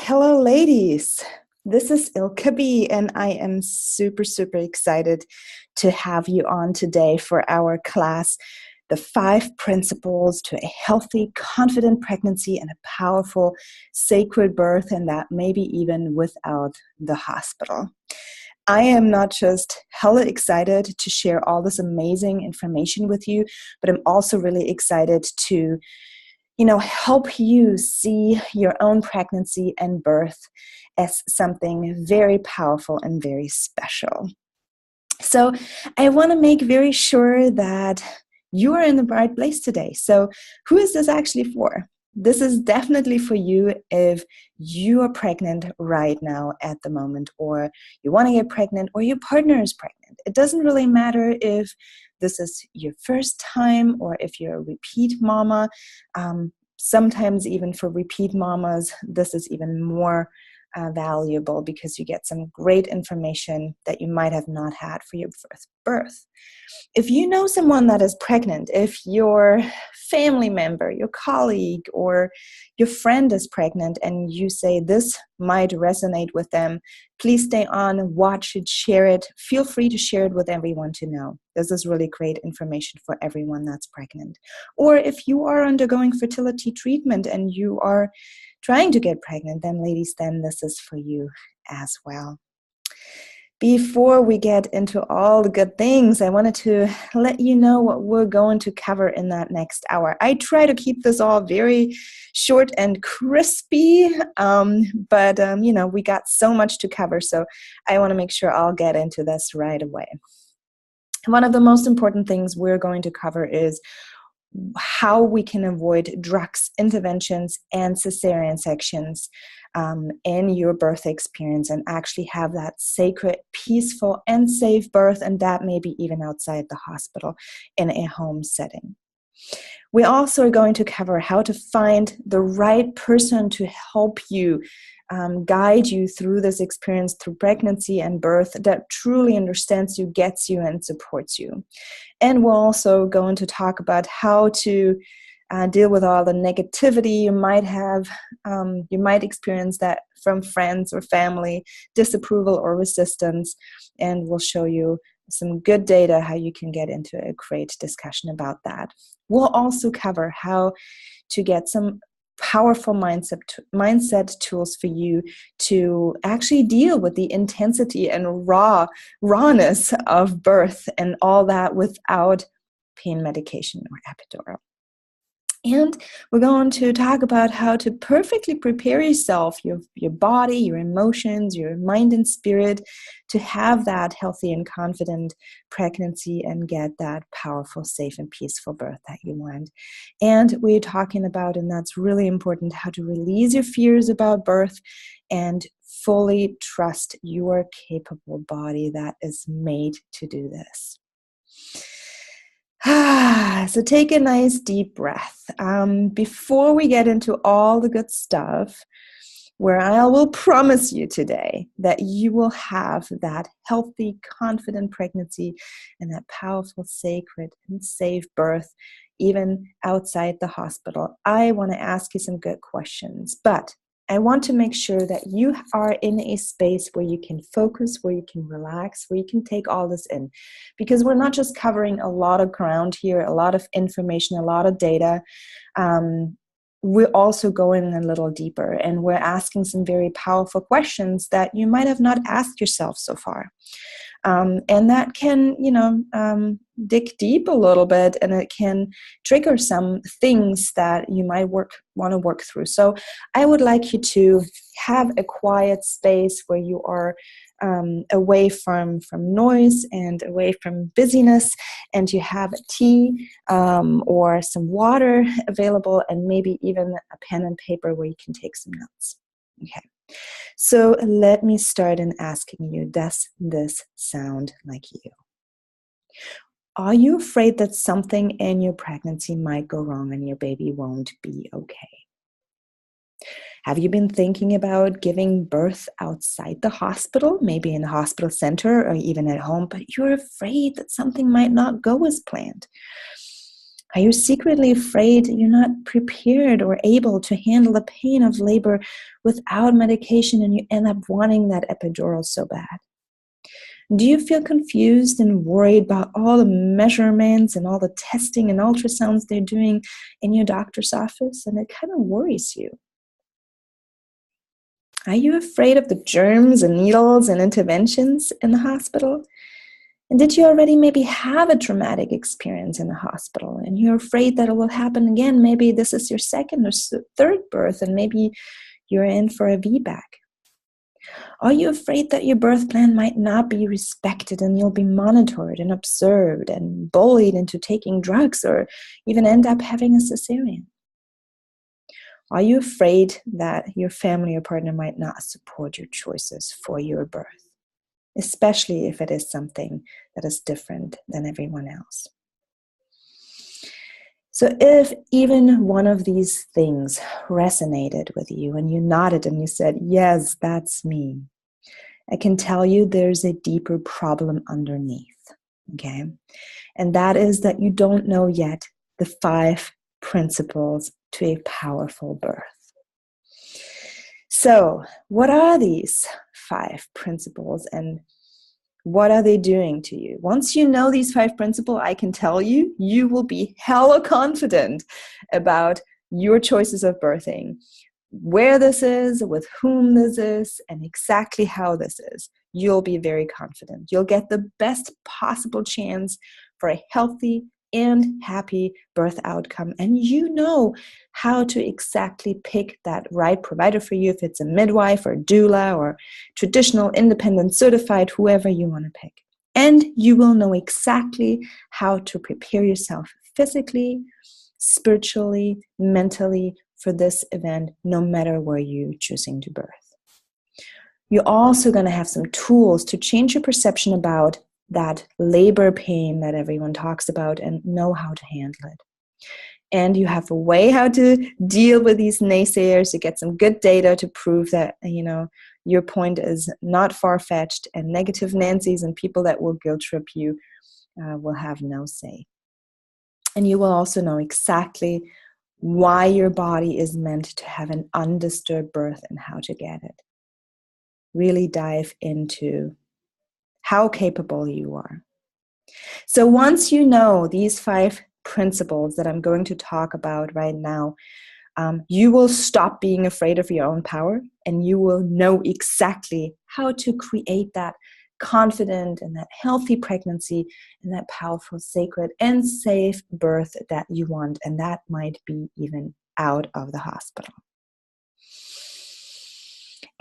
Hello, ladies. This is Ilka B, and I am super, super excited to have you on today for our class, The 5 Principles to a Healthy, Confident Pregnancy and a Powerful, Sacred Birth, and that maybe even without the hospital. I am not just hella excited to share all this amazing information with you, but I'm also really excited to help you see your own pregnancy and birth as something very powerful and very special. So I want to make very sure that you are in the right place today. So who is this actually for? This is definitely for you if you are pregnant right now at the moment, or you want to get pregnant, or your partner is pregnant. It doesn't really matter if this is your first time or if you're a repeat mama. Sometimes even for repeat mamas, this is even more valuable because you get some great information that you might have not had for your first birth. If you know someone that is pregnant, if your family member, your colleague, or your friend is pregnant and you say this might resonate with them, please stay on, watch it, share it. Feel free to share it with everyone to know. This is really great information for everyone that's pregnant. Or if you are undergoing fertility treatment and you are trying to get pregnant, then ladies, then this is for you as well. Before we get into all the good things, I wanted to let you know what we're going to cover in that next hour. I try to keep this all very short and crispy, but we got so much to cover, so I want to make sure I'll get into this right away. One of the most important things we're going to cover is how we can avoid drugs, interventions, and cesarean sections in your birth experience and actually have that sacred, peaceful, and safe birth, and that maybe even outside the hospital in a home setting. We also are going to cover how to find the right person to help you, guide you through this experience, through pregnancy and birth, that truly understands you, gets you, and supports you. And we're also going to talk about how to deal with all the negativity you might have. You might experience that from friends or family, disapproval or resistance, and we'll show you some good data, how you can get into a great discussion about that. We'll also cover how to get some powerful mindset tools for you to actually deal with the intensity and rawness of birth and all that without pain medication or epidural. And we're going to talk about how to perfectly prepare yourself, your body, your emotions, your mind and spirit to have that healthy and confident pregnancy and get that powerful, safe, and peaceful birth that you want. And we're talking about, and that's really important, how to release your fears about birth and fully trust your capable body that is made to do this. So take a nice deep breath. Before we get into all the good stuff, where I will promise you today that you will have that healthy, confident pregnancy and that powerful, sacred, and safe birth, even outside the hospital, I want to ask you some good questions. But I want to make sure that you are in a space where you can focus, where you can relax, where you can take all this in. Because we're not just covering a lot of ground here, a lot of information, a lot of data. We're also going a little deeper, and we're asking some very powerful questions that you might have not asked yourself so far. And that can, dig deep a little bit, and it can trigger some things that you might want to work through. So I would like you to have a quiet space where you are away from noise and away from busyness, and you have tea or some water available, and maybe even a pen and paper where you can take some notes. Okay. So let me start in asking you, does this sound like you? Are you afraid that something in your pregnancy might go wrong and your baby won't be okay? Have you been thinking about giving birth outside the hospital, maybe in a hospital center or even at home, but you're afraid that something might not go as planned? Are you secretly afraid you're not prepared or able to handle the pain of labor without medication and you end up wanting that epidural so bad? Do you feel confused and worried about all the measurements and all the testing and ultrasounds they're doing in your doctor's office, and it kind of worries you? Are you afraid of the germs and needles and interventions in the hospital? And did you already maybe have a traumatic experience in the hospital and you're afraid that it will happen again? Maybe this is your second or third birth and maybe you're in for a VBAC. Are you afraid that your birth plan might not be respected and you'll be monitored and observed and bullied into taking drugs or even end up having a cesarean? Are you afraid that your family or partner might not support your choices for your birth, especially if it is something that is different than everyone else? So if even one of these things resonated with you and you nodded and you said, yes, that's me, I can tell you there's a deeper problem underneath, okay? And that is that you don't know yet the 5 principles to a powerful birth. So, what are these 5 principles and what are they doing to you? Once you know these 5 principles, I can tell you, you will be hella confident about your choices of birthing, where this is, with whom this is, and exactly how this is. You'll be very confident. You'll get the best possible chance for a healthy and happy birth outcome. And you know how to exactly pick that right provider for you, if it's a midwife or doula or traditional, independent, certified, whoever you want to pick. And you will know exactly how to prepare yourself physically, spiritually, mentally for this event, no matter where you're choosing to birth. You're also going to have some tools to change your perception about that labor pain that everyone talks about and know how to handle it. And you have a way how to deal with these naysayers. You get some good data to prove that, your point is not far-fetched, and negative Nancys and people that will guilt trip you will have no say. And you will also know exactly why your body is meant to have an undisturbed birth and how to get it. Really dive into how capable you are. So once you know these 5 principles that I'm going to talk about right now, you will stop being afraid of your own power, and you will know exactly how to create that confident and that healthy pregnancy and that powerful, sacred, and safe birth that you want. And that might be even out of the hospital.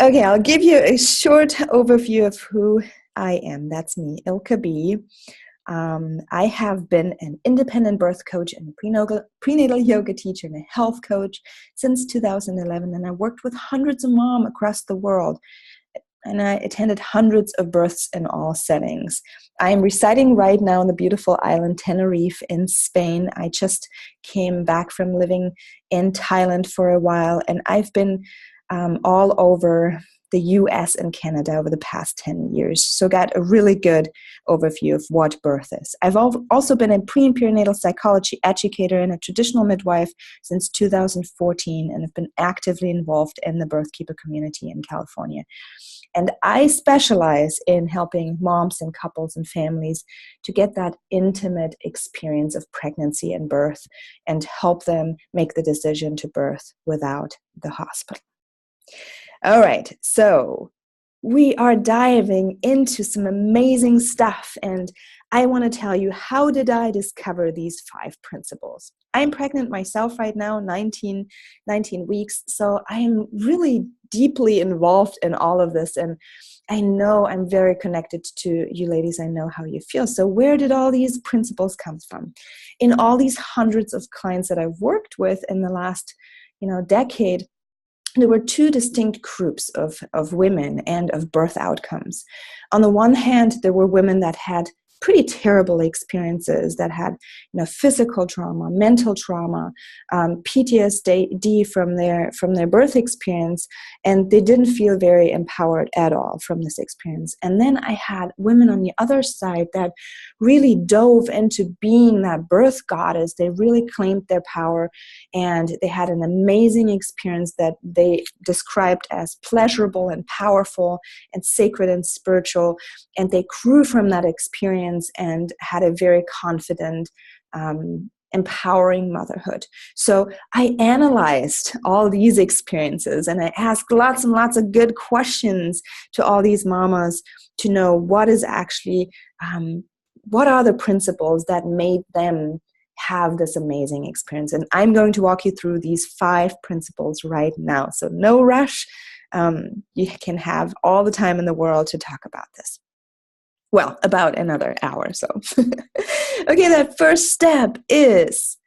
Okay, I'll give you a short overview of who I am. That's me, Ilka B. I have been an independent birth coach and a prenatal yoga teacher and a health coach since 2011, and I worked with hundreds of moms across the world, and I attended hundreds of births in all settings. I am residing right now on the beautiful island Tenerife in Spain. I just came back from living in Thailand for a while, and I've been all over the US and Canada over the past 10 years. So got a really good overview of what birth is. I've also been a pre- and perinatal psychology educator and a traditional midwife since 2014, and have been actively involved in the birthkeeper community in California. And I specialize in helping moms and couples and families to get that intimate experience of pregnancy and birth and help them make the decision to birth without the hospital. All right, so we are diving into some amazing stuff, and I want to tell you, how did I discover these 5 principles? I'm pregnant myself right now, 19 weeks, so I am really deeply involved in all of this, and I know I'm very connected to you ladies. I know how you feel. So where did all these principles come from? In all these hundreds of clients that I've worked with in the last decade, there were 2 distinct groups of women and of birth outcomes. On the one hand, there were women that had pretty terrible experiences that had, physical trauma, mental trauma, PTSD from their birth experience, and they didn't feel very empowered at all from this experience. And then I had women on the other side that really dove into being that birth goddess. They really claimed their power, and they had an amazing experience that they described as pleasurable and powerful and sacred and spiritual, and they grew from that experience and had a very confident, empowering motherhood. So I analyzed all these experiences, and I asked lots and lots of good questions to all these mamas to know what is actually, what are the principles that made them have this amazing experience. And I'm going to walk you through these 5 principles right now. So no rush. You can have all the time in the world to talk about this. Well, about another hour or so. Okay, that first step is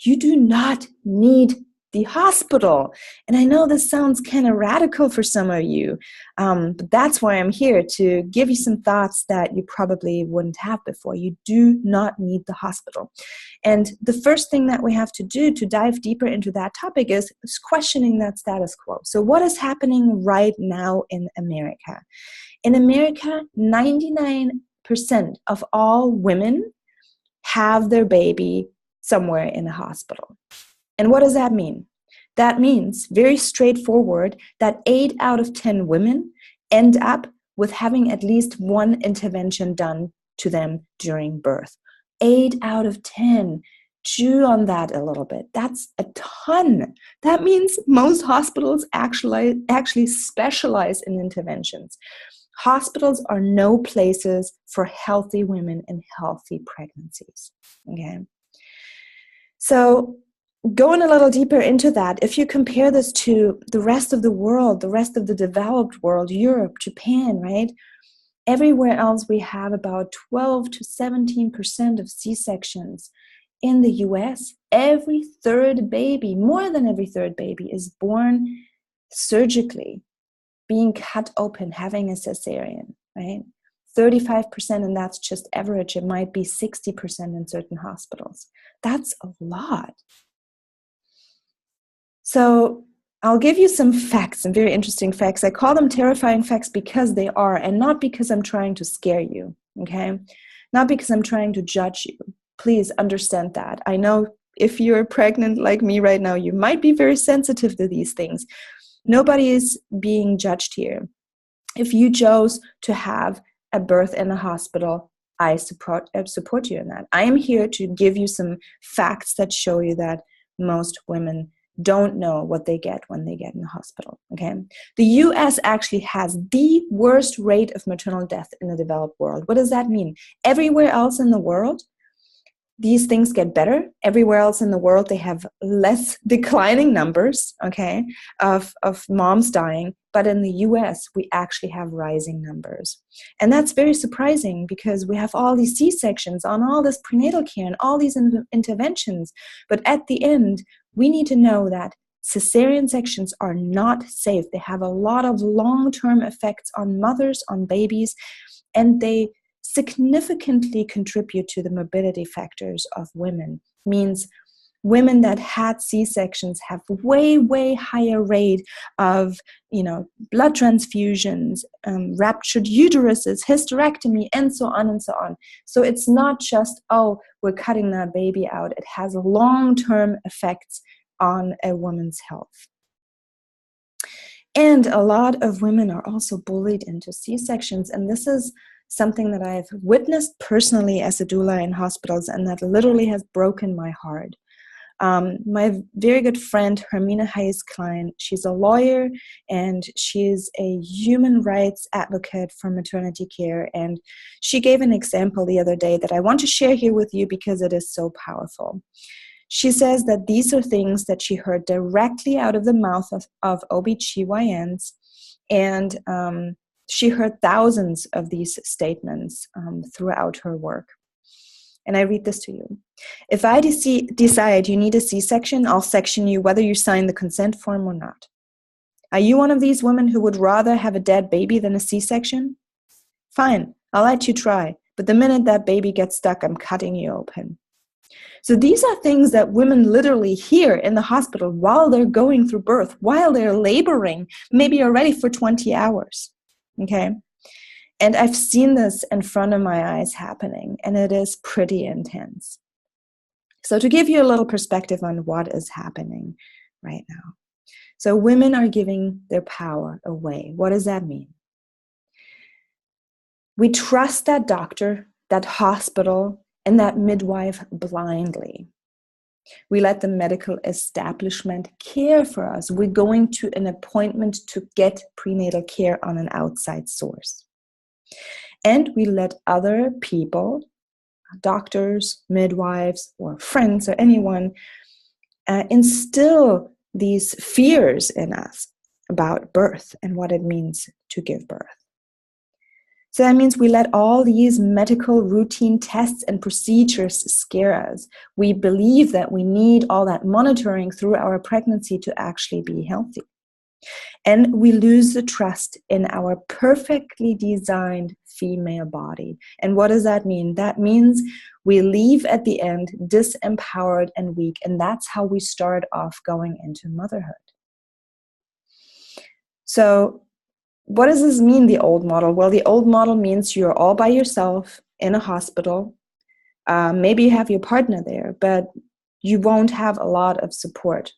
you do not need the hospital. And I know this sounds kind of radical for some of you, but that's why I'm here, to give you some thoughts that you probably wouldn't have before. You do not need the hospital. And the first thing that we have to do to dive deeper into that topic is questioning that status quo. So what is happening right now in America? In America, 99% of all women have their baby somewhere in a hospital. And what does that mean? That means, very straightforward, that 8 out of 10 women end up with having at least one intervention done to them during birth. 8 out of 10. Chew on that a little bit. That's a ton. That means most hospitals actually specialize in interventions. Hospitals are no places for healthy women and healthy pregnancies. Okay. So going a little deeper into that, if you compare this to the rest of the world, the rest of the developed world, Europe, Japan, right? Everywhere else we have about 12 to 17% of C-sections. In the US, every third baby, more than every third baby, is born surgically, being cut open, having a cesarean, right? 35%, and that's just average. It might be 60% in certain hospitals. That's a lot. So I'll give you some facts, some very interesting facts. I call them terrifying facts because they are, and not because I'm trying to scare you, okay? Not because I'm trying to judge you. Please understand that. I know if you're pregnant like me right now, you might be very sensitive to these things. Nobody is being judged here. If you chose to have a birth in a hospital, I support you in that. I am here to give you some facts that show you that most women don't know what they get when they get in the hospital, okay? The US actually has the worst rate of maternal death in the developed world. What does that mean? Everywhere else in the world, these things get better. Everywhere else in the world, they have less declining numbers, okay, of moms dying. But in the US, we actually have rising numbers. And that's very surprising because we have all these C-sections on all this prenatal care and all these interventions. But at the end, we need to know that cesarean sections are not safe. They have a lot of long-term effects on mothers, on babies, and they significantly contribute to the morbidity factors of women. Means women that had C-sections have way, way higher rate of, blood transfusions, ruptured uteruses, hysterectomy, and so on and so on. So it's not just, we're cutting that baby out. It has long-term effects on a woman's health. And a lot of women are also bullied into C-sections, and this is something that I've witnessed personally as a doula in hospitals, and that literally has broken my heart. My very good friend, Hermina Hayes-Klein, she's a lawyer and she's a human rights advocate for maternity care. And she gave an example the other day that I want to share here with you because it is so powerful. She says that these are things that she heard directly out of the mouth of OBGYNs, and she heard thousands of these statements throughout her work. And I read this to you. If I decide you need a C-section, I'll section you whether you sign the consent form or not. Are you one of these women who would rather have a dead baby than a C-section? Fine, I'll let you try, But the minute that baby gets stuck, I'm cutting you open. So these are things that women literally hear in the hospital while they're going through birth, while they're laboring, maybe already for 20 hours. Okay? And I've seen this in front of my eyes happening, and it is pretty intense. So to give you a little perspective on what is happening right now. So women are giving their power away. What does that mean? We trust that doctor, that hospital, and that midwife blindly. We let the medical establishment care for us. We're going to an appointment to get prenatal care on an outside source. And we let other people, doctors, midwives, or friends, or anyone, instill these fears in us about birth and what it means to give birth. So that means we let all these medical routine tests and procedures scare us. We believe that we need all that monitoring through our pregnancy to actually be healthy. And we lose the trust in our perfectly designed female body. And what does that mean? That means we leave at the end disempowered and weak. And that's how we start off going into motherhood. So what does this mean, the old model? Well, the old model means you're all by yourself in a hospital. Maybe you have your partner there, but you won't have a lot of support.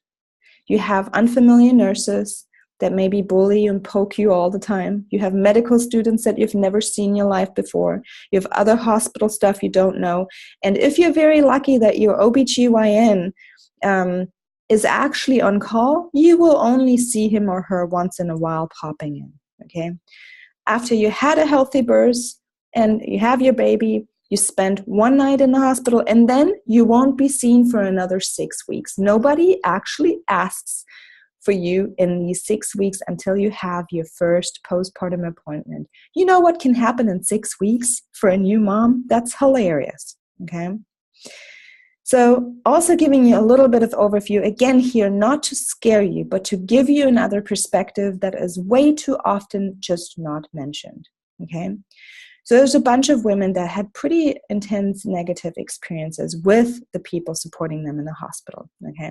You have unfamiliar nurses that maybe bully you and poke you all the time. You have medical students that you've never seen in your life before. You have other hospital stuff you don't know. And if you're very lucky that your OBGYN is actually on call, you will only see him or her once in a while popping in. Okay. After you had a healthy birth and you have your baby, you spend one night in the hospital, and then you won't be seen for another 6 weeks. Nobody actually asks for you in these 6 weeks until you have your first postpartum appointment. You know what can happen in 6 weeks for a new mom? That's hilarious. Okay. So also giving you a little bit of overview, again here, not to scare you, but to give you another perspective that is way too often just not mentioned, okay? So there's a bunch of women that had pretty intense negative experiences with the people supporting them in the hospital, okay?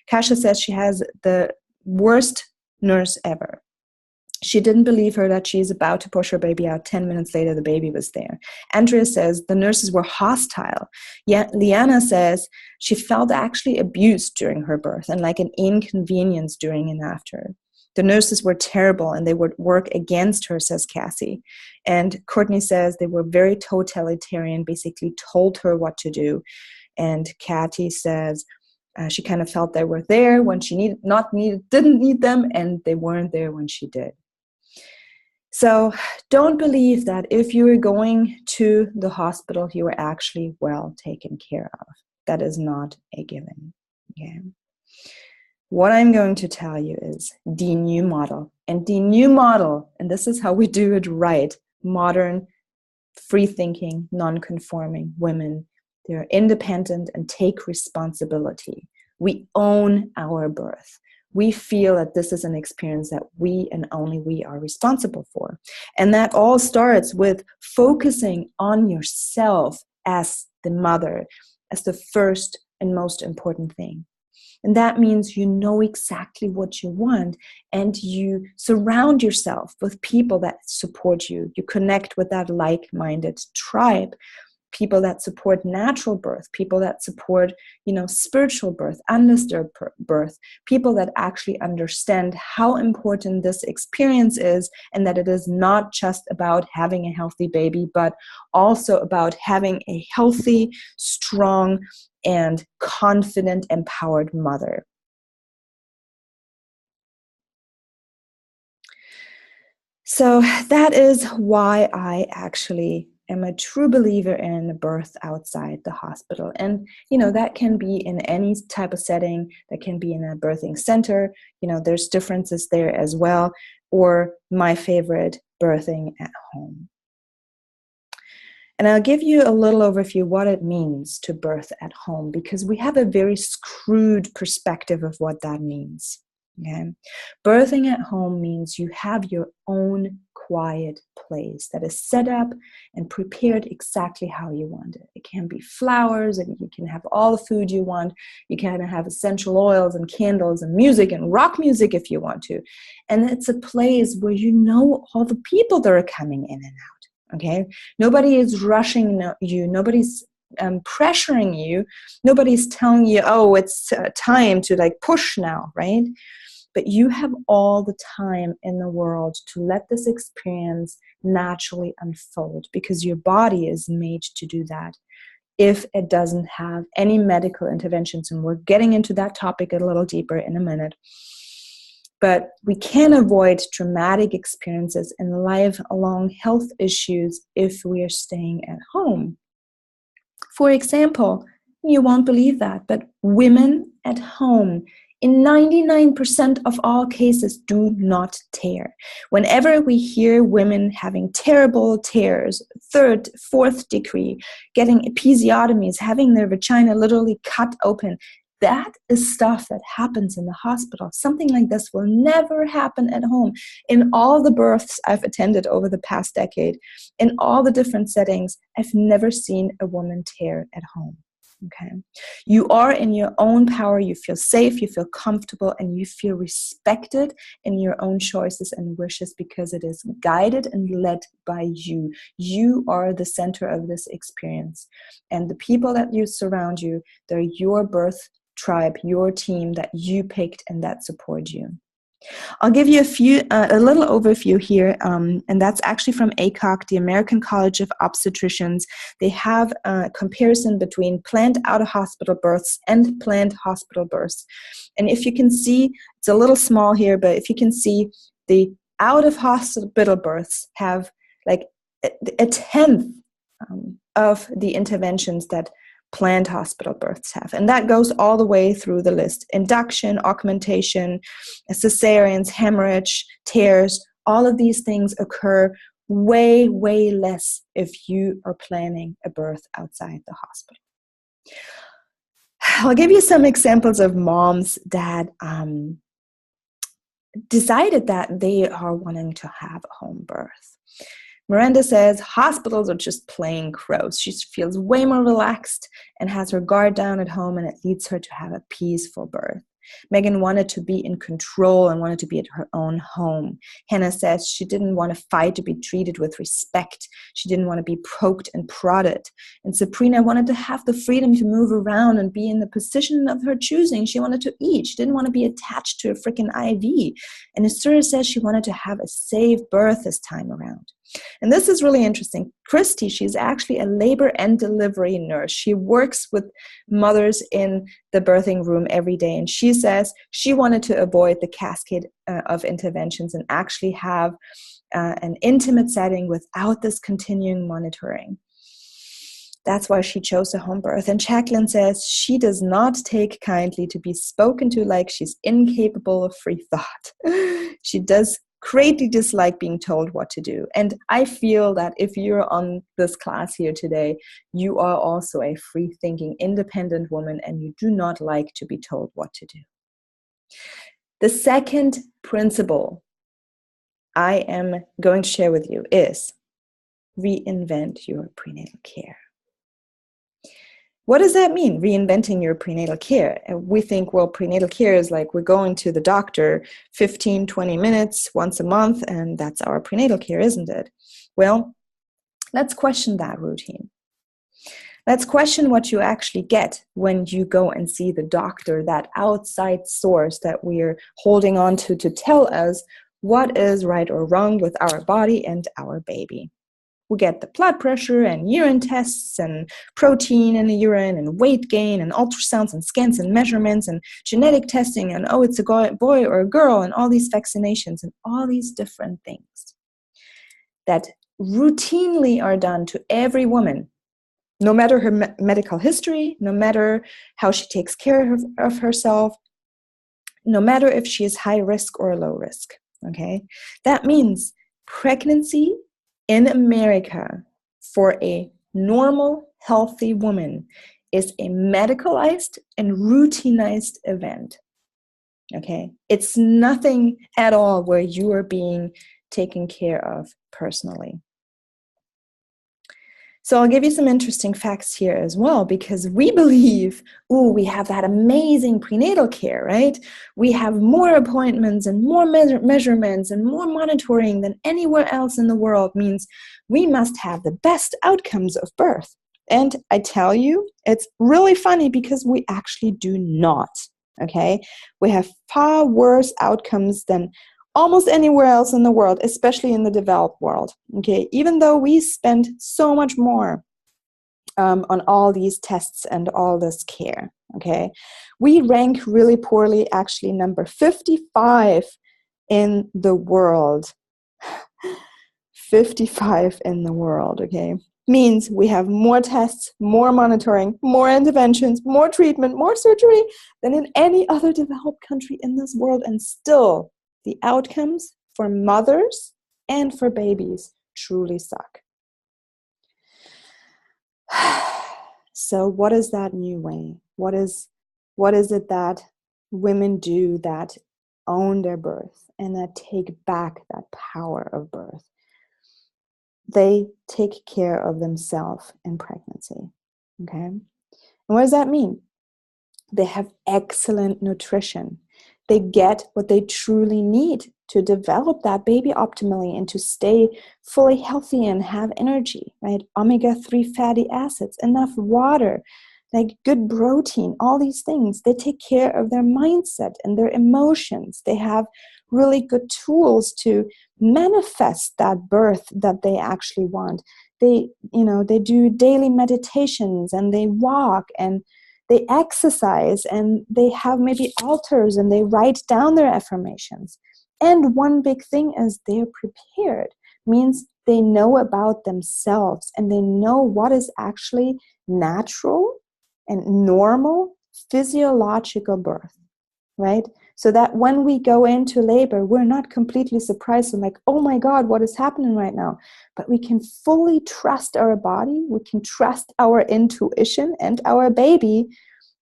Kasia says she has the worst nurse ever. She didn't believe her that she's about to push her baby out. 10 minutes later, the baby was there. Andrea says the nurses were hostile. Yet Liana says she felt actually abused during her birth and like an inconvenience during and after. The nurses were terrible and they would work against her, says Cassie. And Courtney says they were very totalitarian, basically told her what to do. And Katie says she kind of felt they were there when she didn't need them, and they weren't there when she did. So don't believe that if you are going to the hospital, you are actually well taken care of. That is not a given. Okay? What I'm going to tell you is the new model. And the new model, and this is how we do it right, modern, free-thinking, non-conforming women, they're independent and take responsibility. We own our birth. We feel that this is an experience that we and only we are responsible for. And that all starts with focusing on yourself as the mother, as the first and most important thing. And that means you know exactly what you want, and you surround yourself with people that support you. You connect with that like-minded tribe, people that support natural birth, people that support, spiritual birth, undisturbed birth, people that actually understand how important this experience is, and that it is not just about having a healthy baby, but also about having a healthy, strong, and confident, empowered mother. So that is why I actually am a true believer in birth outside the hospital. And, that can be in any type of setting. That can be in a birthing center. There's differences there as well. Or my favorite, birthing at home. And I'll give you a little overview what it means to birth at home, because we have a very screwed perspective of what that means. Okay? Birthing at home means you have your own quiet place that is set up and prepared exactly how you want it. It can be flowers, and you can have all the food you want. You can have essential oils and candles and music and rock music if you want to. And it's a place where you know all the people that are coming in and out, okay? Nobody is rushing you. Nobody's pressuring you. Nobody's telling you, oh, it's time to like push now, right? But you have all the time in the world to let this experience naturally unfold, because your body is made to do that if it doesn't have any medical interventions. And we're getting into that topic a little deeper in a minute. But we can avoid traumatic experiences and lifelong health issues if we are staying at home. For example, you won't believe that, but women at home, in 99% of all cases, do not tear. Whenever we hear women having terrible tears, 3rd, 4th degree, getting episiotomies, having their vagina literally cut open, that is stuff that happens in the hospital. Something like this will never happen at home. In all the births I've attended over the past decade, in all the different settings, I've never seen a woman tear at home. Okay, you are in your own power, you feel safe, you feel comfortable, and you feel respected in your own choices and wishes, because it is guided and led by you. You are the center of this experience. And the people that you surround you, they're your birth tribe, your team that you picked and that support you. I'll give you a little overview here, and that's actually from ACOG, the American College of Obstetricians. They have a comparison between planned out-of-hospital births and planned hospital births. And if you can see, it's a little small here, but if you can see, the out-of-hospital births have like a tenth of the interventions that planned hospital births have. And that goes all the way through the list. Induction, augmentation, cesareans, hemorrhage, tears, all of these things occur way, way less if you are planning a birth outside the hospital. I'll give you some examples of moms that decided that they are wanting to have a home birth. Miranda says hospitals are just plain gross. She feels way more relaxed and has her guard down at home, and it leads her to have a peaceful birth. Megan wanted to be in control and wanted to be at her own home. Hannah says she didn't want to fight to be treated with respect. She didn't want to be poked and prodded. And Sabrina wanted to have the freedom to move around and be in the position of her choosing. She wanted to eat. She didn't want to be attached to a freaking IV. And Asura says she wanted to have a safe birth this time around. And this is really interesting. Christy, she's actually a labor and delivery nurse. She works with mothers in the birthing room every day. And she says she wanted to avoid the cascade of interventions and actually have an intimate setting without this continuing monitoring. That's why she chose a home birth. And Jacqueline says she does not take kindly to be spoken to like she's incapable of free thought. She does greatly dislike being told what to do. And I feel that if you're on this class here today, you are also a free-thinking, independent woman, and you do not like to be told what to do. The second principle I am going to share with you is reinvent your prenatal care. What does that mean, reinventing your prenatal care? We think, well, prenatal care is like we're going to the doctor 15, 20 minutes once a month, and that's our prenatal care, isn't it? Well, let's question that routine. Let's question what you actually get when you go and see the doctor, that outside source that we're holding on to tell us what is right or wrong with our body and our baby. We get the blood pressure and urine tests and protein in the urine and weight gain and ultrasounds and scans and measurements and genetic testing and, oh, it's a boy or a girl, and all these vaccinations and all these different things that routinely are done to every woman, no matter her medical history, no matter how she takes care of herself, no matter if she is high risk or low risk, okay? That means pregnancy in America for a normal, healthy woman is a medicalized and routinized event, okay? It's nothing at all where you are being taken care of personally. So I'll give you some interesting facts here as well, because we believe, we have that amazing prenatal care, right? We have more appointments and more measurements and more monitoring than anywhere else in the world, means we must have the best outcomes of birth. And I tell you, it's really funny because we actually do not, okay? We have far worse outcomes than almost anywhere else in the world, especially in the developed world, okay? Even though we spend so much more on all these tests and all this care, okay? We rank really poorly, actually number 55 in the world. 55 in the world, okay? Means we have more tests, more monitoring, more interventions, more treatment, more surgery than in any other developed country in this world, and still the outcomes for mothers and for babies truly suck. So what is that new way? What is it that women do that own their birth and that take back that power of birth? They take care of themselves in pregnancy, okay? And what does that mean? They have excellent nutrition. They get what they truly need to develop that baby optimally and to stay fully healthy and have energy, right? Omega-3 fatty acids, enough water, like good protein, all these things. They take care of their mindset and their emotions. They have really good tools to manifest that birth that they actually want. They do daily meditations, and they walk, and they exercise, and they have maybe altars, and they write down their affirmations. And one big thing is they're prepared, means they know about themselves, and they know what is actually natural and normal physiological birth, right? So that when we go into labor, we're not completely surprised and like, oh my God, what is happening right now? But we can fully trust our body, we can trust our intuition and our baby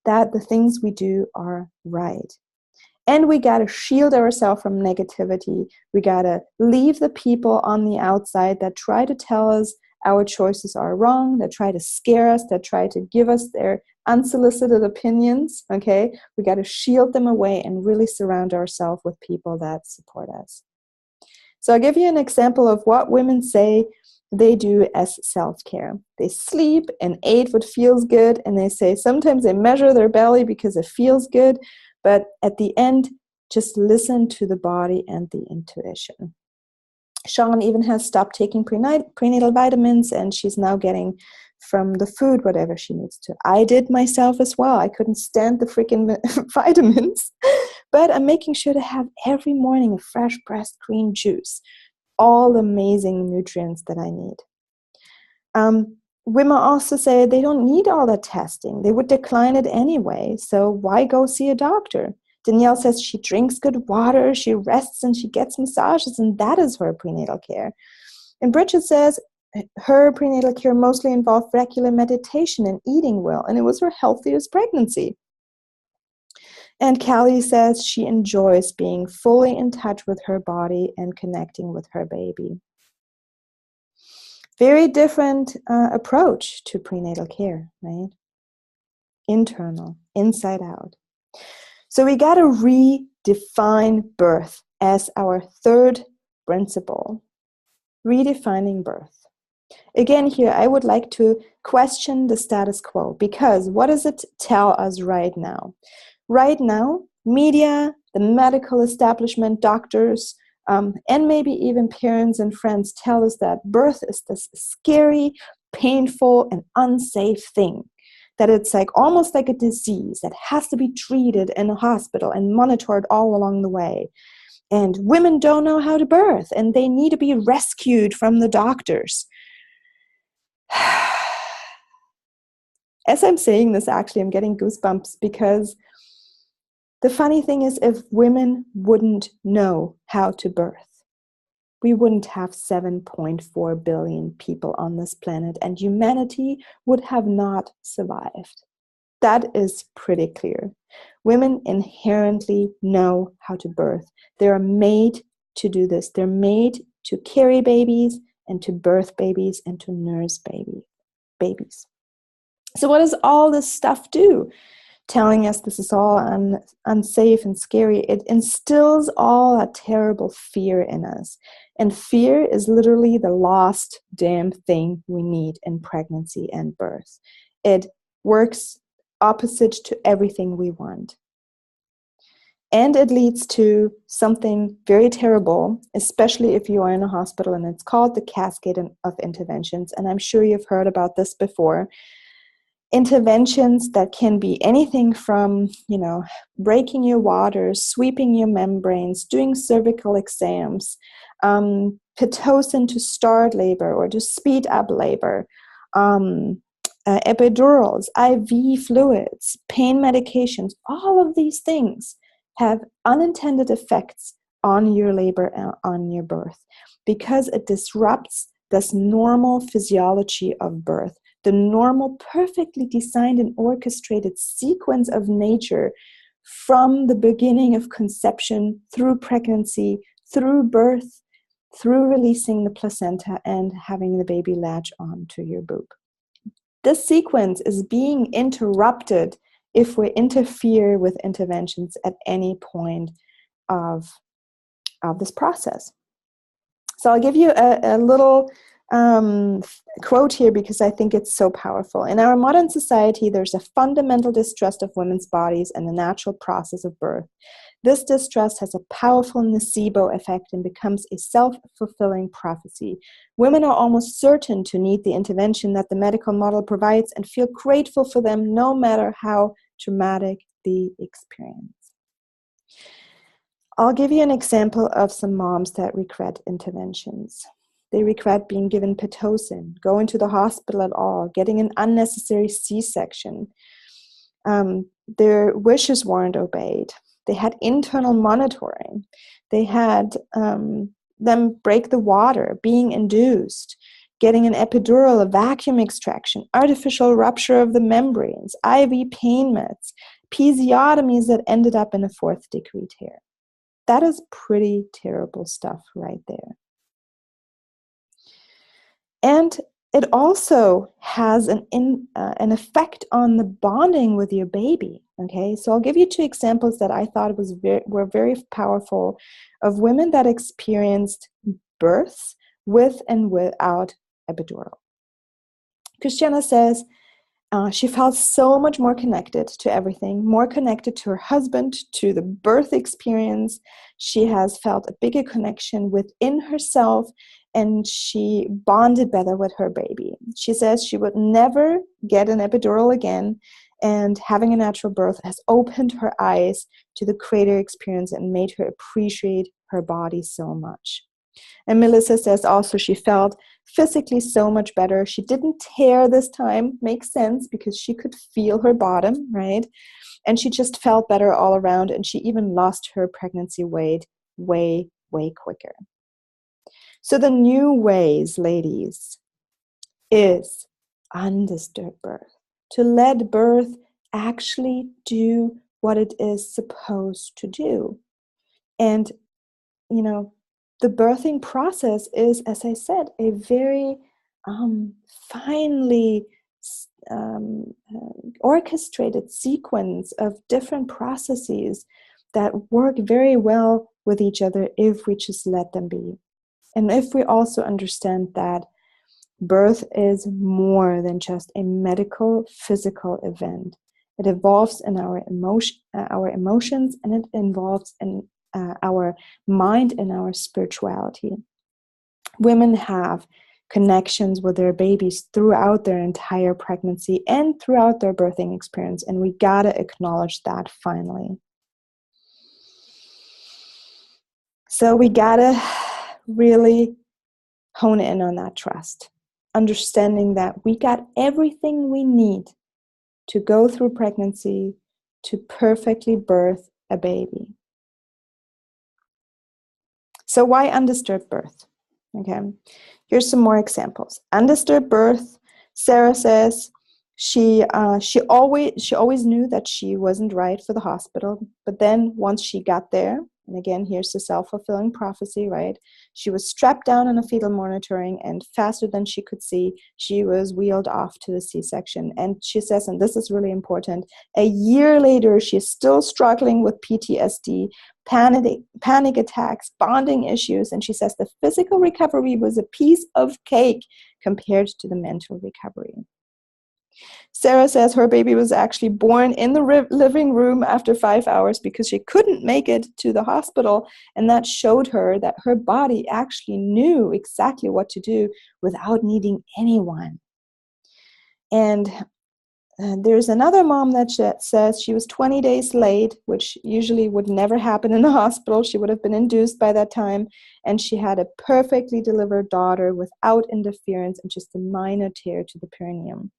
that the things we do are right. And we got to shield ourselves from negativity. We got to leave the people on the outside that try to tell us our choices are wrong, that try to scare us, that try to give us their unsolicited opinions, okay? We got to shield them away and really surround ourselves with people that support us. So I'll give you an example of what women say they do as self-care. They sleep and eat what feels good, and they say sometimes they measure their belly because it feels good, but at the end, just listen to the body and the intuition. Sean even has stopped taking prenatal vitamins, and she's now getting from the food whatever she needs to. I did myself as well. I couldn't stand the freaking vitamins, but I'm making sure to have every morning a fresh pressed green juice, all the amazing nutrients that I need. Women also say they don't need all that testing. They would decline it anyway, so why go see a doctor? Danielle says she drinks good water, she rests, and she gets massages, and that is her prenatal care. And Bridget says her prenatal care mostly involved regular meditation and eating well, and it was her healthiest pregnancy. And Callie says she enjoys being fully in touch with her body and connecting with her baby. Very different approach to prenatal care, right? Internal, inside out. So we got to redefine birth as our third principle. Redefining birth. Again, here I would like to question the status quo, because what does it tell us right now? Right now, media, the medical establishment, doctors, and maybe even parents and friends tell us that birth is this scary, painful, and unsafe thing. That it's like almost like a disease that has to be treated in a hospital and monitored all along the way. And women don't know how to birth, and they need to be rescued from the doctors. As I'm saying this, actually, I'm getting goosebumps, because the funny thing is, if women wouldn't know how to birth, we wouldn't have 7.4 billion people on this planet, and humanity would have not survived. That is pretty clear. Women inherently know how to birth. They are made to do this. They're made to carry babies, and to birth babies, and to nurse babies. So what does all this stuff do? Telling us this is all unsafe and scary. It instills all that terrible fear in us. And fear is literally the last damn thing we need in pregnancy and birth. It works opposite to everything we want. And it leads to something very terrible, especially if you are in a hospital, and it's called the cascade of interventions. And I'm sure you've heard about this before. Interventions that can be anything from, breaking your waters, sweeping your membranes, doing cervical exams, Pitocin to start labor or to speed up labor, epidurals, IV fluids, pain medications, all of these things have unintended effects on your labor and on your birth because it disrupts this normal physiology of birth, the normal, perfectly designed and orchestrated sequence of nature from the beginning of conception through pregnancy, through birth, through releasing the placenta and having the baby latch on to your boob. This sequence is being interrupted if we interfere with interventions at any point of this process. So I'll give you a little quote here because I think it's so powerful. In our modern society, there's a fundamental distrust of women's bodies and the natural process of birth. This distrust has a powerful nocebo effect and becomes a self-fulfilling prophecy. Women are almost certain to need the intervention that the medical model provides and feel grateful for them no matter how traumatic the experience. I'll give you an example of some moms that regret interventions. They regret being given Pitocin, going to the hospital at all, getting an unnecessary C-section. Their wishes weren't obeyed. They had internal monitoring. They had them break the water, being induced, getting an epidural, a vacuum extraction, artificial rupture of the membranes, IV pain meds, episiotomies that ended up in a 4th-degree tear. That is pretty terrible stuff right there. And it also has an effect on the bonding with your baby. Okay, so I'll give you 2 examples that I thought were very powerful of women that experienced births with and without epidural. Christiana says she felt so much more connected to everything, more connected to her husband, to the birth experience. She has felt a bigger connection within herself, and she bonded better with her baby. She says she would never get an epidural again, and having a natural birth has opened her eyes to the greater experience and made her appreciate her body so much. And Melissa says also she felt physically so much better. She didn't tear this time, makes sense, because she could feel her bottom, right? And she just felt better all around, and she even lost her pregnancy weight way, way quicker. So the new ways, ladies, is undisturbed birth. To let birth actually do what it is supposed to do. And, the birthing process is, as I said, a very finely orchestrated sequence of different processes that work very well with each other if we just let them be. And if we also understand that birth is more than just a medical, physical event. It evolves in our emotions, and it involves in our mind and our spirituality. Women have connections with their babies throughout their entire pregnancy and throughout their birthing experience, and we gotta acknowledge that finally. So we gotta really hone in on that trust, understanding that we got everything we need to go through pregnancy to perfectly birth a baby. So why undisturbed birth? Okay, here's some more examples. Undisturbed birth, Sarah says she always knew that she wasn't right for the hospital, but then once she got there, And again, here's the self-fulfilling prophecy, right? She was strapped down in a fetal monitoring, and faster than she could see, she was wheeled off to the C-section. And she says, and this is really important, a year later, she's still struggling with PTSD, panic attacks, bonding issues. And she says the physical recovery was a piece of cake compared to the mental recovery. Sarah says her baby was actually born in the living room after 5 hours because she couldn't make it to the hospital, and that showed her that her body actually knew exactly what to do without needing anyone. And there's another mom that says she was 20 days late, which usually would never happen in a hospital. She would have been induced by that time, and she had a perfectly delivered daughter without interference and just a minor tear to the perineum.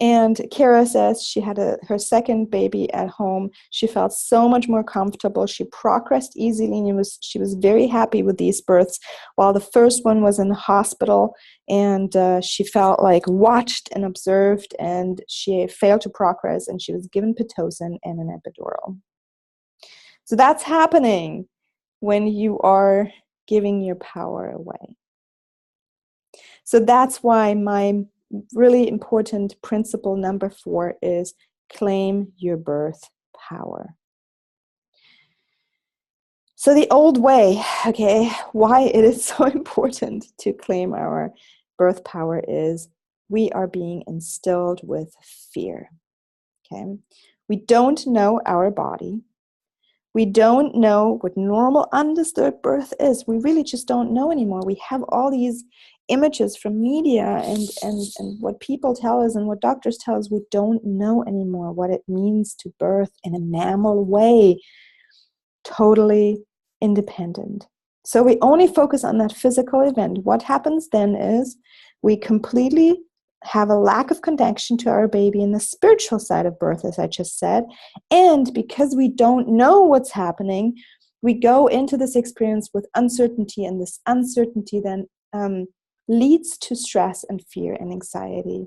And Kara says she had her second baby at home. She felt so much more comfortable. She progressed easily, and she was very happy with these births, while the first one was in the hospital, and she felt like watched and observed, and she failed to progress, and she was given Pitocin and an epidural. So that's happening when you are giving your power away. So that's why my really important principle number 4 is claim your birth power. So the old way, okay, why it is so important to claim our birth power is we are being instilled with fear, okay? We don't know our body. We don't know what normal undisturbed birth is. We really just don't know anymore. We have all these images from media and what people tell us and what doctors tell us. We don't know anymore what it means to birth in a mammal way, totally independent. So we only focus on that physical event. What happens then is we completely have a lack of connection to our baby in the spiritual side of birth, as I just said. And because we don't know what's happening, we go into this experience with uncertainty, and this uncertainty then leads to stress and fear and anxiety.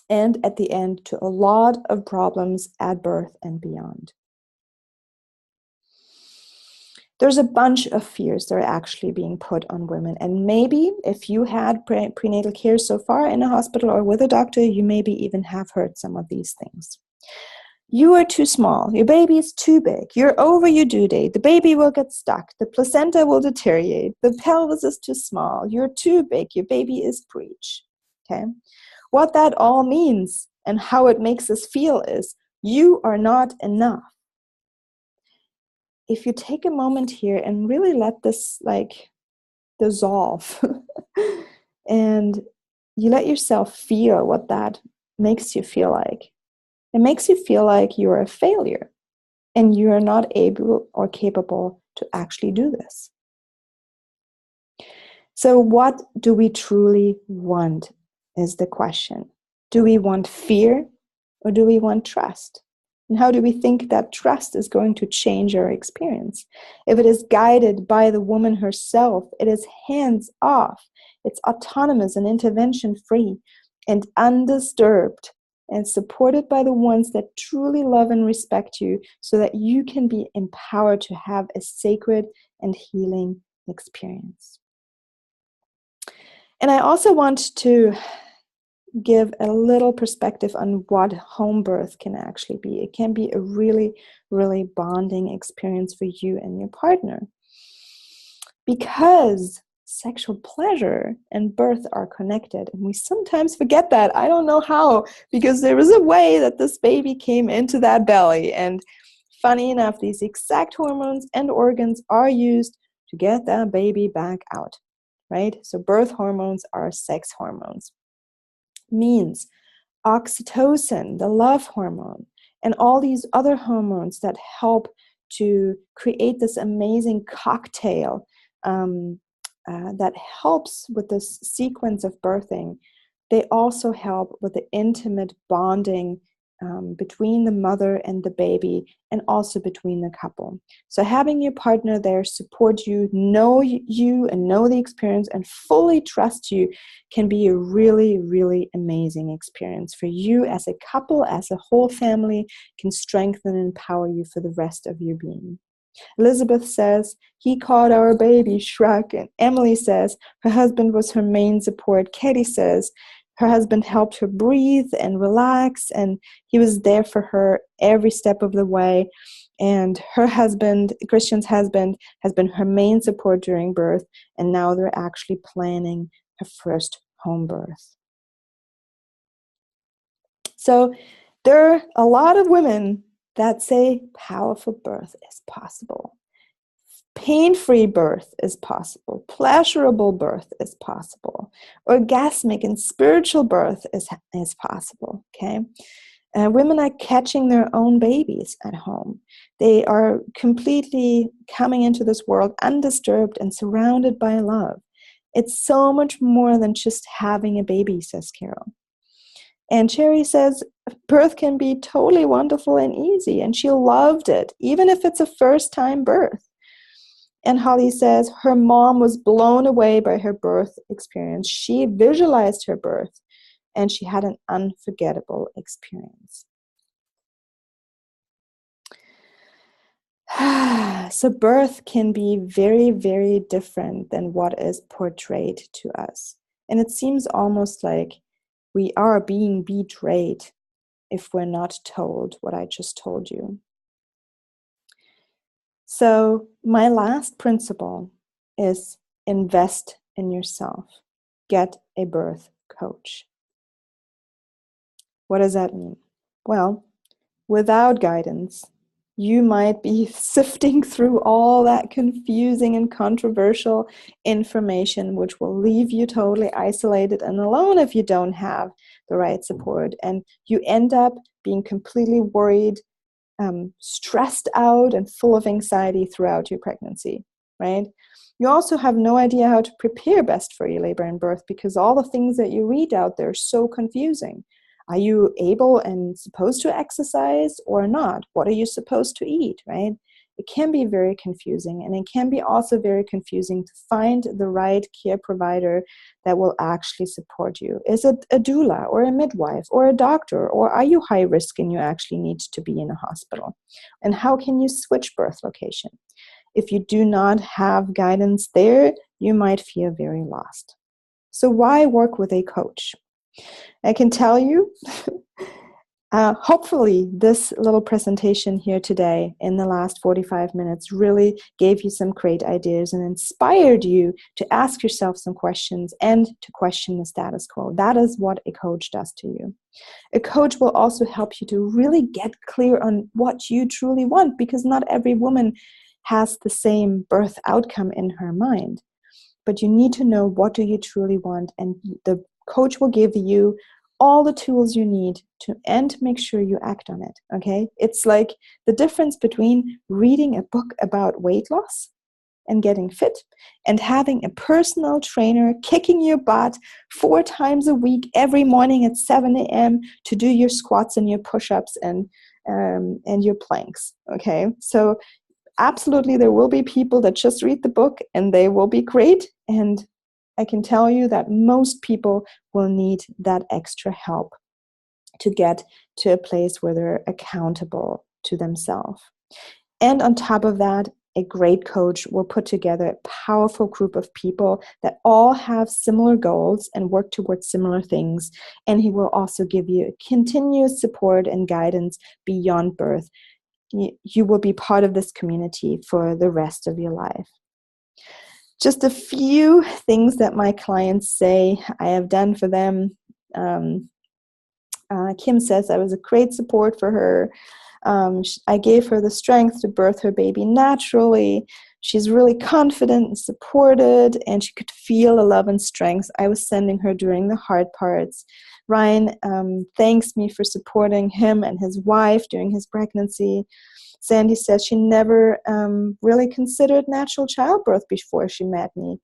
And at the end, to a lot of problems at birth and beyond. There's a bunch of fears that are actually being put on women. And maybe if you had prenatal care so far in a hospital or with a doctor, you maybe even have heard some of these things. You are too small. Your baby is too big. You're over your due date. The baby will get stuck. The placenta will deteriorate. The pelvis is too small. You're too big. Your baby is breech. Okay? What that all means and how it makes us feel is you are not enough. If you take a moment here and really let this dissolve and you let yourself feel what that makes you feel like, it makes you feel like you're a failure and you are not able or capable to actually do this. So what do we truly want is the question. Do we want fear or do we want trust? And how do we think that trust is going to change our experience? If it is guided by the woman herself, it is hands off, it's autonomous and intervention free and undisturbed and supported by the ones that truly love and respect you so that you can be empowered to have a sacred and healing experience. And I also want to give a little perspective on what home birth can actually be. It can be a really, really bonding experience for you and your partner. Because sexual pleasure and birth are connected. And we sometimes forget that. I don't know how, because there was a way that this baby came into that belly. And funny enough, these exact hormones and organs are used to get that baby back out, right? So birth hormones are sex hormones. Means oxytocin, the love hormone, and all these other hormones that help to create this amazing cocktail that helps with this sequence of birthing. They also help with the intimate bonding between the mother and the baby, and also between the couple. So having your partner there support you, know you and know the experience and fully trust you can be a really, really amazing experience for you as a couple, as a whole family, can strengthen and empower you for the rest of your being. Elizabeth says, he caught our baby, Shrek. And Emily says, her husband was her main support. Katie says, her husband helped her breathe and relax, and he was there for her every step of the way. And her husband, Christian's husband, has been her main support during birth, and now they're actually planning her first home birth. So there are a lot of women that say powerful birth is possible. Pain-free birth is possible. Pleasurable birth is possible. Orgasmic and spiritual birth is possible, okay? Women are catching their own babies at home. They are completely coming into this world undisturbed and surrounded by love. It's so much more than just having a baby, says Carol. And Cherry says birth can be totally wonderful and easy, and she loved it, even if it's a first-time birth. And Holly says her mom was blown away by her birth experience. She visualized her birth, and she had an unforgettable experience. So birth can be very, very different than what is portrayed to us. And it seems almost like we are being betrayed if we're not told what I just told you. So my last principle is invest in yourself. Get a birth coach. What does that mean? Well, without guidance, you might be sifting through all that confusing and controversial information, which will leave you totally isolated and alone if you don't have the right support. And you end up being completely worried, stressed out, and full of anxiety throughout your pregnancy, right? You also have no idea how to prepare best for your labor and birth because all the things that you read out there are so confusing. Are you able and supposed to exercise or not? What are you supposed to eat, right? It can be very confusing, and it can be also very confusing to find the right care provider that will actually support you. Is it a doula or a midwife or a doctor, or are you high risk and you actually need to be in a hospital? And how can you switch birth location? If you do not have guidance there, you might feel very lost. So why work with a coach? I can tell you, hopefully this little presentation here today in the last 45 minutes really gave you some great ideas and inspired you to ask yourself some questions and to question the status quo. That is what a coach does to you. A coach will also help you to really get clear on what you truly want, because not every woman has the same birth outcome in her mind. But you need to know, what do you truly want, and the coach will give you all the tools you need to, and make sure you act on it, okay? It's like the difference between reading a book about weight loss and getting fit and having a personal trainer kicking your butt 4 times a week every morning at 7 a.m. to do your squats and your push-ups and your planks, okay? So absolutely, there will be people that just read the book and they will be great, and I can tell you that most people will need that extra help to get to a place where they're accountable to themselves. And on top of that, a great coach will put together a powerful group of people that all have similar goals and work towards similar things. And he will also give you continuous support and guidance beyond birth. You will be part of this community for the rest of your life. Just a few things that my clients say I have done for them. Kim says I was a great support for her. I gave her the strength to birth her baby naturally. She's really confident and supported, and she could feel the love and strength I was sending her during the hard parts. Ryan thanks me for supporting him and his wife during his pregnancy. Sandy says she never really considered natural childbirth before she met me.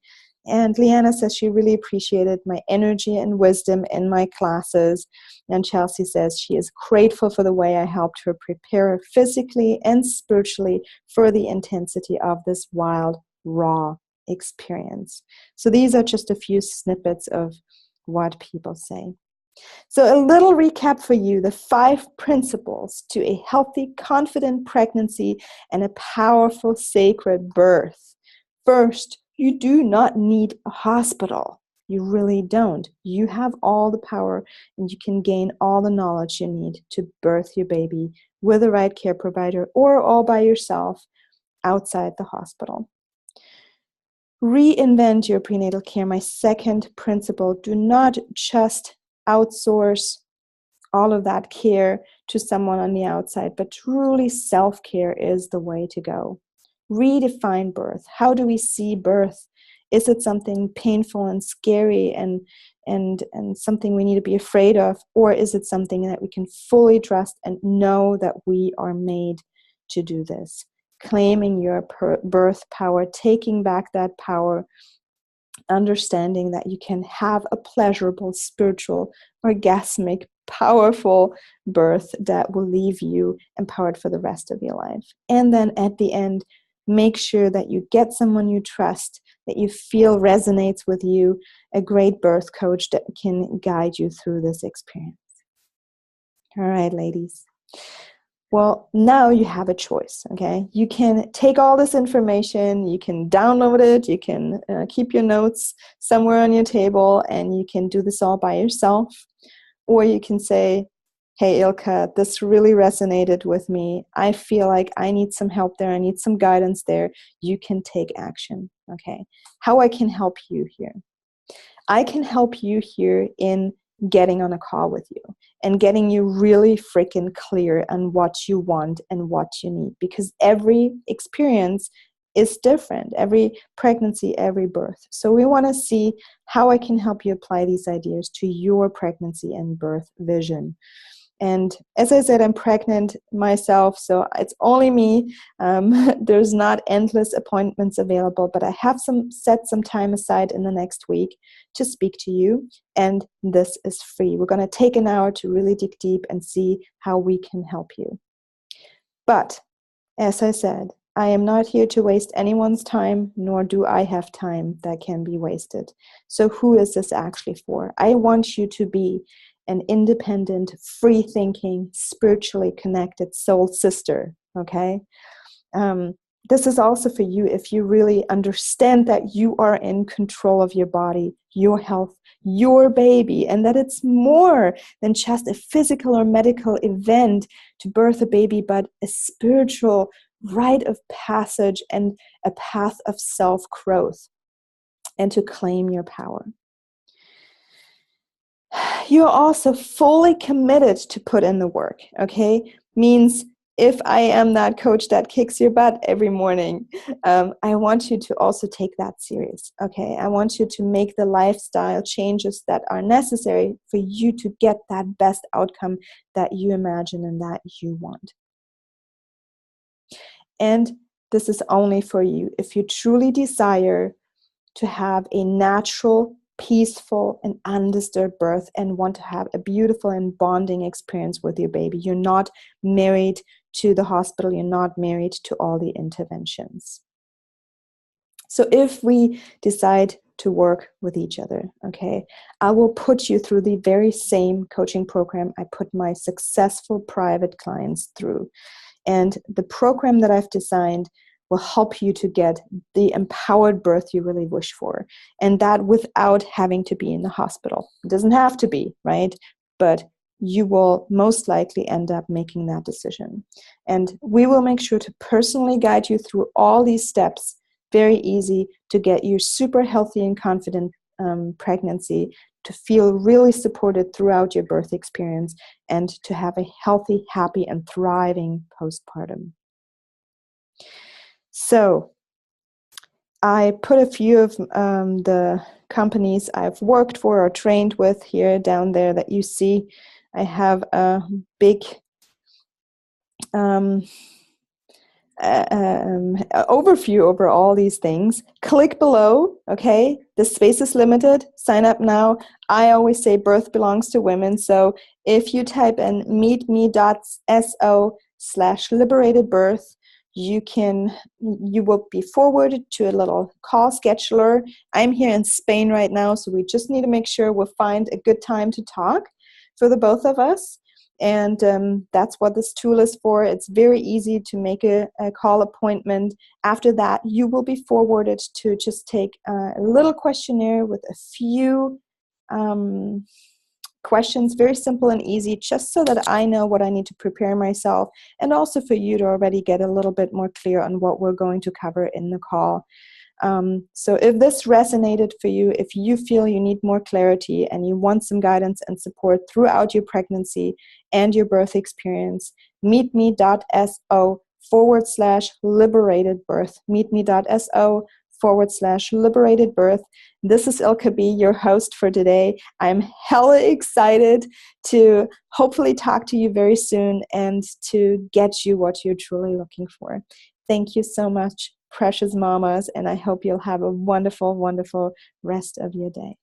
And Leanna says she really appreciated my energy and wisdom in my classes. And Chelsea says she is grateful for the way I helped her prepare physically and spiritually for the intensity of this wild, raw experience. So these are just a few snippets of what people say. So a little recap for you, the 5 principles to a healthy, confident pregnancy and a powerful, sacred birth. First, you do not need a hospital. You really don't. You have all the power and you can gain all the knowledge you need to birth your baby with the right care provider or all by yourself outside the hospital. Reinvent your prenatal care. My second principle, do not just outsource all of that care to someone on the outside, but truly self-care is the way to go. Redefine birth. How do we see birth? Is it something painful and scary and something we need to be afraid of? Or is it something that we can fully trust and know that we are made to do this? Claiming your birth power, taking back that power, understanding that you can have a pleasurable, spiritual, orgasmic, powerful birth that will leave you empowered for the rest of your life. And then at the end, make sure that you get someone you trust, that you feel resonates with you, a great birth coach that can guide you through this experience. All right, ladies. Well, now you have a choice, okay? You can take all this information, you can download it, you can keep your notes somewhere on your table, and you can do this all by yourself. Or you can say, hey, Ilka, this really resonated with me. I feel like I need some help there. I need some guidance there. You can take action, okay? How I can help you here? I can help you here in getting on a call with you and getting you really freaking clear on what you want and what you need, because every experience is different, every pregnancy, every birth. So we want to see how I can help you apply these ideas to your pregnancy and birth vision. And as I said, I'm pregnant myself, so it's only me. There's not endless appointments available, but I have set some time aside in the next week to speak to you, and this is free. We're going to take an hour to really dig deep and see how we can help you. But as I said, I am not here to waste anyone's time, nor do I have time that can be wasted. So who is this actually for? I want you to be an independent, free-thinking, spiritually connected soul sister, okay? This is also for you if you really understand that you are in control of your body, your health, your baby, and that it's more than just a physical or medical event to birth a baby, but a spiritual rite of passage and a path of self-growth, and to claim your power. You're also fully committed to put in the work, okay? Means if I am that coach that kicks your butt every morning, I want you to also take that serious, okay? I want you to make the lifestyle changes that are necessary for you to get that best outcome that you imagine and that you want. And this is only for you if you truly desire to have a natural, peaceful, and undisturbed birth and want to have a beautiful and bonding experience with your baby. You're not married to the hospital. You're not married to all the interventions. So if we decide to work with each other, okay, I will put you through the very same coaching program I put my successful private clients through. And the program that I've designed will help you to get the empowered birth you really wish for. And that without having to be in the hospital. It doesn't have to be, right? But you will most likely end up making that decision. And we will make sure to personally guide you through all these steps, very easy, to get you super healthy and confident pregnancy, to feel really supported throughout your birth experience, and to have a healthy, happy, and thriving postpartum. So I put a few of the companies I've worked for or trained with here down there that you see. I have a big overview over all these things. Click below, okay? The space is limited. Sign up now. I always say birth belongs to women. So if you type in meetme.so/liberatedbirth, you will be forwarded to a little call scheduler. I'm here in Spain right now, so we just need to make sure we'll find a good time to talk. for the both of us. And that's what this tool is for. It's very easy to make a call appointment. After that, you will be forwarded to just take a little questionnaire with a few questions, very simple and easy, just so that I know what I need to prepare myself, and also for you to already get a little bit more clear on what we're going to cover in the call. So if this resonated for you, if you feel you need more clarity and you want some guidance and support throughout your pregnancy and your birth experience, meetme.so/liberated birth, meetme.so/liberated birth. This is Ilka B, your host for today. I'm hella excited to hopefully talk to you very soon and to get you what you're truly looking for. Thank you so much, precious mamas, and I hope you'll have a wonderful, wonderful rest of your day.